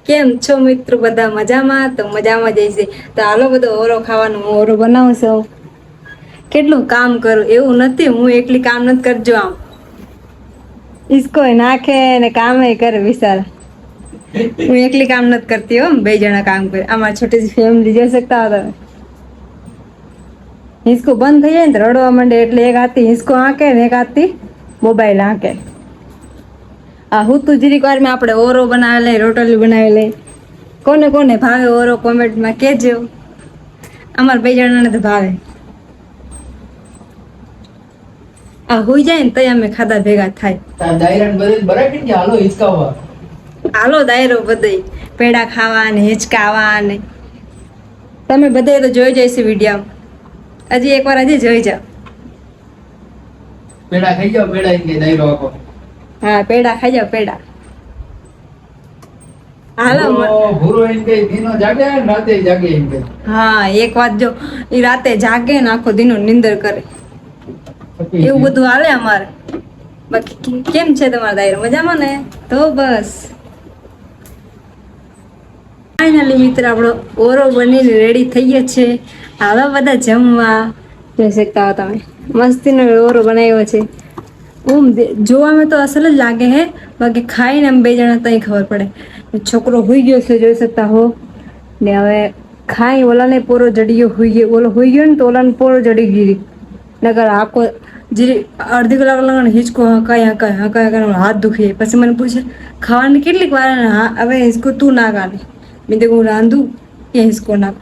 કેમ છો મિત્રો? બધા મજામાં? તો મજામાં જઈશે. તો હાલો બધો ઓરો ખાવાનું. હું ઓરો બનાવું છું. કેટલું કામ કરું એવું નથી, હું એકલી કામ નથી કરજો. આમ ઈસકો નાખે ને કામે કરે બિચારા. હું એકલી કામ નથી કરતી હો, 2 જણા કામ કરે. અમારી છોટી સી ફેમિલી જોઈ શકતા હો તમે. હિંચકો બંધ થઈ જાય ને રડવા માંડે, એટલે એક હાથથી હિંચકો હાંકે ને એક હાથથી મોબાઈલ હાંકે. હું તું જીરીક વાર માં આપણે ઓરો બનાવી લઈ, રોટલી બનાવી લઈ. કોને કોને ભાવે ઓરો કોમેન્ટમાં કહેજો. અમાર 2 જણાને તો ભાવે. હોઈ જાય ને તઈ અમે ખાધા ભેગા થાય. હાલો દાયરો બધે પેડા ખાવા ને હિંચકાવા ને. તમે બધે તો જોઈ જઈશ વિડીયો. હજી એકવાર હજી જોઈ જાઓ. પેડા ખાઈ જાઓ, પેડા ઇનકે દાયરો આખો. હા, પેડા ખાઈ જાઓ, પેડા. હાલો ભૂરો ઇનકે દીનો જાગે ને રાતે જાગે ઇનકે. હા, એક વાત જો, ઈ રાતે જાગે ને આખો દીનો નિંદર કરે. એવું બધું હાલે અમારે. બાકી કેમ છે તમારા દાયરો? મજામાં ને? તો બસ ફાઇનલી મિત્ર આપણો ઓરો બનીને રેડી થઈ ગયો છે. હાલો બધા જમવા. જોઈ શકતા હો તમે, મસ્તીનો ઓરો બનાવ્યો છે. જોવામાં તો અસલ જ લાગે હે, બાકી ખાઈને અમે 2 જણા તઈ ખબર પડે. છોકરો હુઈ ગયો છે, જોઈ શકતા હો ને. હવે ખાઈ ઓલાને પોરો જડી ગયો, હુઈ ગયો. ઓલો હુઈ ગયો ને તો ઓલાને પોરો જડી ગઈ. નકર આખો જે અડધી કલાક લગન હિંચકો હકાય હાથ દુખી. પછી મને પૂછે ખાવાની કેટલીક વાર? હવે હિંચકો તું ના કાઢે. મેં તો હું રાંધું કે હિંચકો નાખ.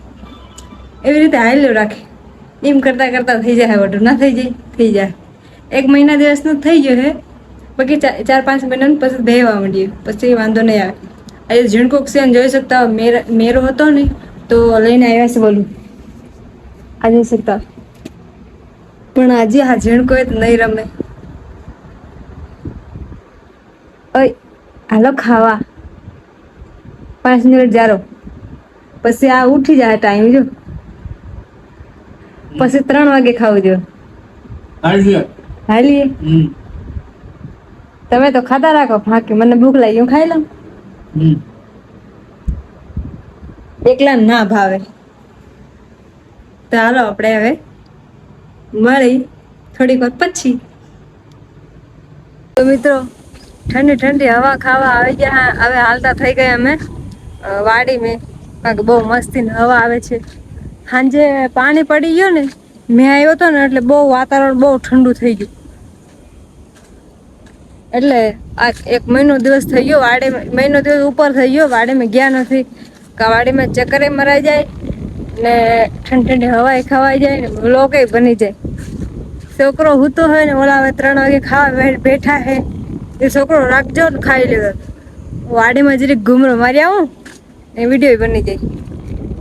એવી રીતે હાલ્યો રાખે. એમ કરતા કરતા થઈ જાય, વડું ના થઈ જાય, થઈ જાય. 1 મહિના દિવસનો થઈ ગયો હે, બાકી 4-5 મહિનાનું પછી બેહવા માંડ્યું. પછી વાંધો નહીં આવે. આજે ઝીણકો છે જોઈ શકતા. મેરો હતો ને તો લઈને આવ્યા છે બોલું આ જોઈ શકતા. પણ આજે આ ઝીણકો તો નહીં રમે. ઓય હાલો ખાવા. 5 મિનિટ જારો, પછી આ ઉઠી જાય ટાઈમ જો. પછી 3 વાગે ખાવું જો. હાલીએ. તમે તો ખાતા રાખો ફાંકી. મને ભૂખ લાગી, હું ખાઈ લઉં. એકલા ના ભાવે. તો હાલો આપણે હવે મળી થોડીક વાર પછી. તો મિત્રો ઠંડી ઠંડી હવા ખાવા આવી ગયા. હવે હાલતા થઈ ગયા અમે વાડી મેં, કારણ કે બહુ મસ્તી હવા આવે છે. સાંજે પાણી પડી ગયું ને, મેં આવ્યો હતો ને એટલે બહુ વાતાવરણ બહુ ઠંડુ થઈ ગયું. એટલે આ 1 મહિનો દિવસ થઈ ગયો, મહિનો દિવસ ઉપર થઈ ગયો વાડીમાં ગયા નથી. વાડીમાં ચક્કરે મરાઈ જાય ને ઠંડી ઠંડી હવાએ ખવાઈ જાય ને લોકે બની જાય. છોકરો હૂતો હોય ને ઓલા હવે 3 વાગે ખાવા બેઠા હે, એ છોકરો રાખજો ને ખાઈ લેવો. વાડીમાં જરીક ઘૂમરો મારી આવું ને વિડીયો બની જાય,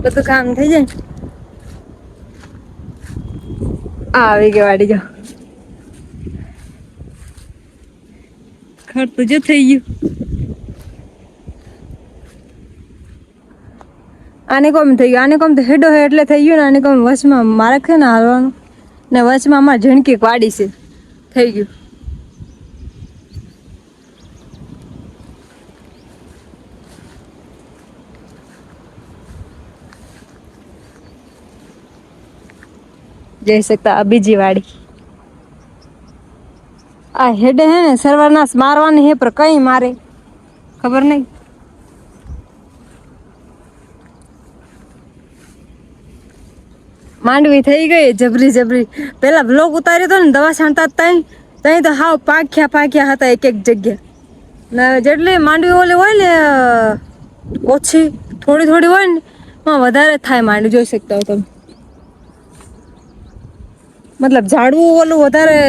બધું કામ થઈ જાય. આવી ગઈ વાડી. જો ખર તો જો થઈ ગયું. આને કોમ થઈ ગયું, આને કોમ તો હેડો હે એટલે થઈ ગયું ને. આને કોમ વચમાં મારે છે ને હાલવાનું ને, વચમાં અમારે ઝીણકી વાડી છે, થઈ ગયું. જઈ શકતા આ બીજી વાડી. આ હેડે હે ને સર્વનાશ મારવાની હે, પર કઈ મારે ખબર નહીં. માંડવી થઈ ગઈ જબરી જબરી. પેલા બ્લોગ ઉતાર્યો હતો ને દવા છાંટતા ત્યાં તો હાવ પાખ્યા હતા એક જગ્યા. ને જેટલી માંડવી ઓલી હોય ને ઓછી થોડી થોડી હોય ને એમાં વધારે થાય માંડવી. જોઈ શકતા હો તમે. મતલબ ઝાડવું ઓલું વધારે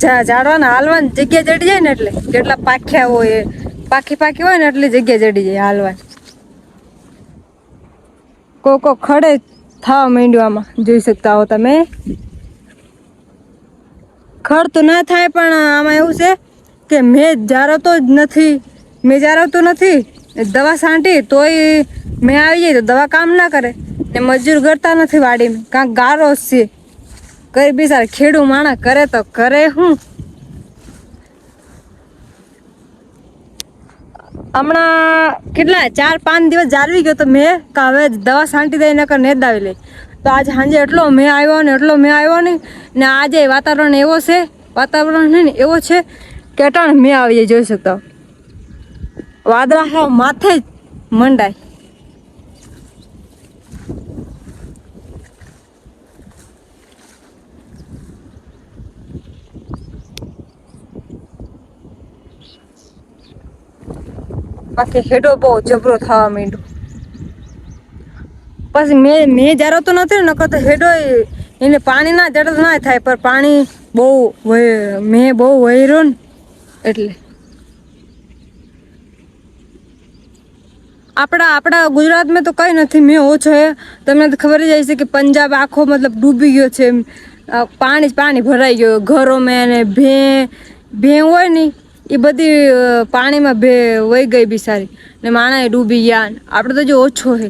ઝાડવાના હાલવાની જગ્યા જડી જાય ને, એટલે જેટલા પાખ્યા હોય પાખી હોય ને એટલી જગ્યા જડી જાય હાલવાની. કોકો ખડે થવા માંડ્યું આમાં. જોઈ શકતા હો તમે. ખડ તો ના થાય પણ આમાં એવું છે કે મેં જારવતો જ નથી. દવા છાંટી તોય મેં આવી જાય તો દવા કામ ના કરે ને. મજૂર કરતા નથી વાડીમાં, કાંક ગારો છે. કઈ બિચાર ખેડૂ માણા કરે તો કરે હું. હમણાં કેટલા 4-5 દિવસ જાળવી ગયો તો મેં કે હવે દવા છાંટી દઈ નકર ને દાવી લે. તો આજે સાંજે એટલો મેં આવ્યો ને ને આજે વાતાવરણ એવો છે એવો છે કે અટાણે મેં આવી જાય જોઈ શકતા. વાદળા હાવ માથે જ મંડાય. બાકી હેડો બહુ જબરો થવા માંડ્યો. પછી મેં જારો તો નથી ને નકર તો હેડો એને પાણી ના જડત ના થાય પણ પાણી બહુ મેં બહુ વહેરો ને એટલે આપણા ગુજરાતમાં તો કઈ નથી મેં ઓછો હે. તમને તો ખબર જ હશે કે પંજાબ આખો મતલબ ડૂબી ગયો છે. પાણી જ પાણી ભરાઈ ગયો ઘરોમાં ને ભે હોય ને એ બધી પાણીમાં વહી ગઈ બિસારી ને માણા ડૂબી ગયા. આપણે તો જો ઓછો હે.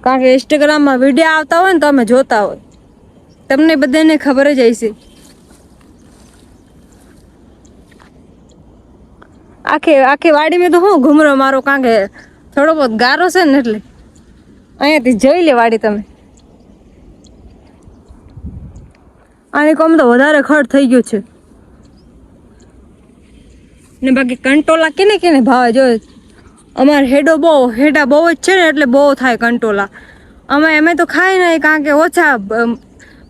કારણ કે ઇન્સ્ટાગ્રામમાં વિડીયો આવતા હોય ને તમે જોતા હોય તમને બધાને ખબર જ હશે. આખી વાડીમાં તો હું ઘૂમરો મારો કારણ કે થોડો બહુ ગારો છે ને એટલે અહીંયાથી જોઈ લે વાડી તમે. આની કોમ તો વધારે ખડ થઈ ગયું છે ને બાકી કંટોલા કેને ભાવે જો અમારે હેડા બહુ જ છે ને એટલે બહુ થાય કંટોલા. અમે તો ખાઈ નહીં કારણ કે ઓછા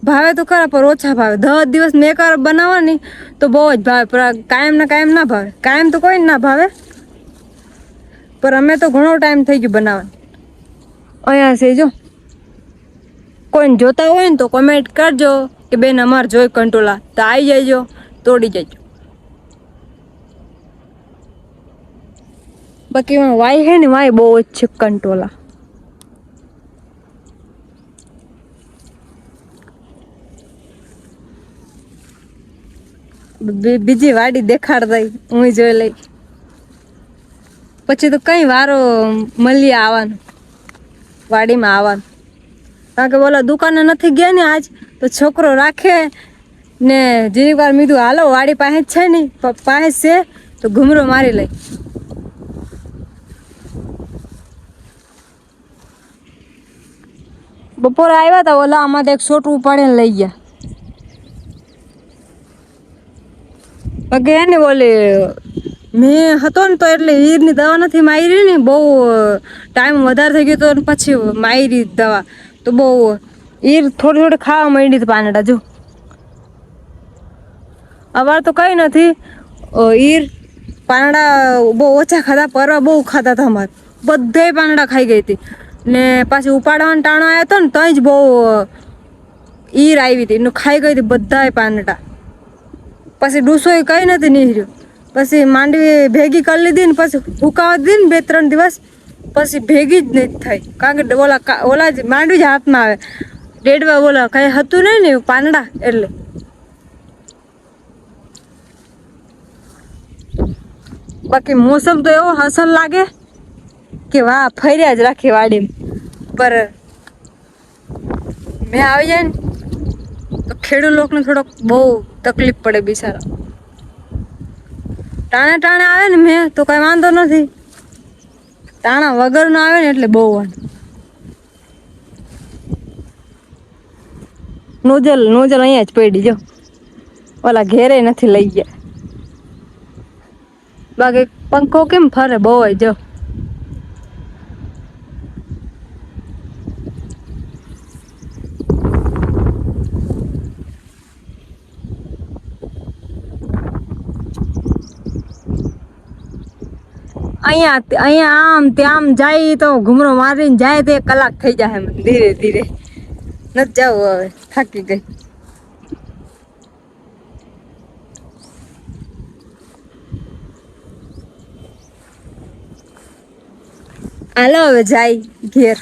ભાવે તો ખરા પણ ઓછા ભાવે. 10 દિવસ મેં બનાવવાની તો બહુ જ ભાવે પણ કાયમ ના ભાવે. કાયમ તો કોઈ ના ભાવે પણ અમે તો ઘણો ટાઈમ થઈ ગયો બનાવવાનો. અહીંયા છે જો કોઈને જોતા હોય ને તો કોમેન્ટ કરજો કે બેન અમારે જોઈ કંટોલા તો આવી જજો તોડી જજો. બાકી વાય હે ને વાય બહુ જ છે કંટોલા. બીજી વાડી દેખાડ દઈ હું જોઈ લઈ પછી તો કઈ વારો મળી આવવાનું વાડીમાં આવવાનું. કારણ કે બોલા દુકાને નથી ગયા ને આજ તો છોકરો રાખે ને જેવી વાર મીધું હાલો વાડી પાસે જ છે ને પાસે છે તો ઘૂમરો મારી લઈ. બપોરે આવ્યા હતા ઓલા આમાં એક છોટું ઉપાડીને લઈ ગયા. બાકી ને બોલે મેં હતો ને તો એટલે ઈરની દવા નથી મારી ને બહુ ટાઈમ વધારે થઈ ગયો તો પછી મારી દવા તો બહુ ઈર થોડી ખાવા માંડી હતી પાંદડા જો. અવાર તો કઈ નથી ઈર પાંદડા બહુ ઓછા ખાધા પરવા બહુ ખાતા હતા અમારે બધાય પાંદડા ખાઈ ગઈ હતી ને પાછી ઉપાડવાનો ટાણો આવ્યો હતો ને ત્યાં જ બહુ ઈર આવી હતી એનું ખાઈ ગઈ હતી બધાય પાંદડા. પછી ડૂસોય કઈ નથી નીકળ્યો. પછી માંડવી ભેગી કરી લીધી ને પછી હુકાવા દીધી ને 2-3 દિવસ પછી ભેગી જ નહીં થઈ કારણ કે ઓલા જ માંડવી જ હાથમાં આવે ડેડવા ઓલા કઈ હતું નહીં ને પાંદડા એટલે. બાકી મોસમ તો એવો હસન લાગે કે વાહ ફર્યા જ રાખી વાડીમાં પર મેં આવી જાય ને તો ખેડૂત લોકોને થોડોક બહુ તકલીફ પડે બિચારા. ટાણે આવે ને મેં તો કઈ વાંધો નથી ટાણા વગર નો આવે ને એટલે બહુ વાંધો. નોજલ અહીંયા જ પડી જો ઓલા ઘેરે નથી લઈ ગયા. બાકી પંખો કેમ ફરે બહુ જો. અહીંયા આમ ત્યાં જાય તો ઘૂમરો મારીને જાય તો 1 કલાક થઈ જાય ધીરે ધીરે નથી જવું હવે થાકી ગઈ. હાલો હવે જાય ઘેર.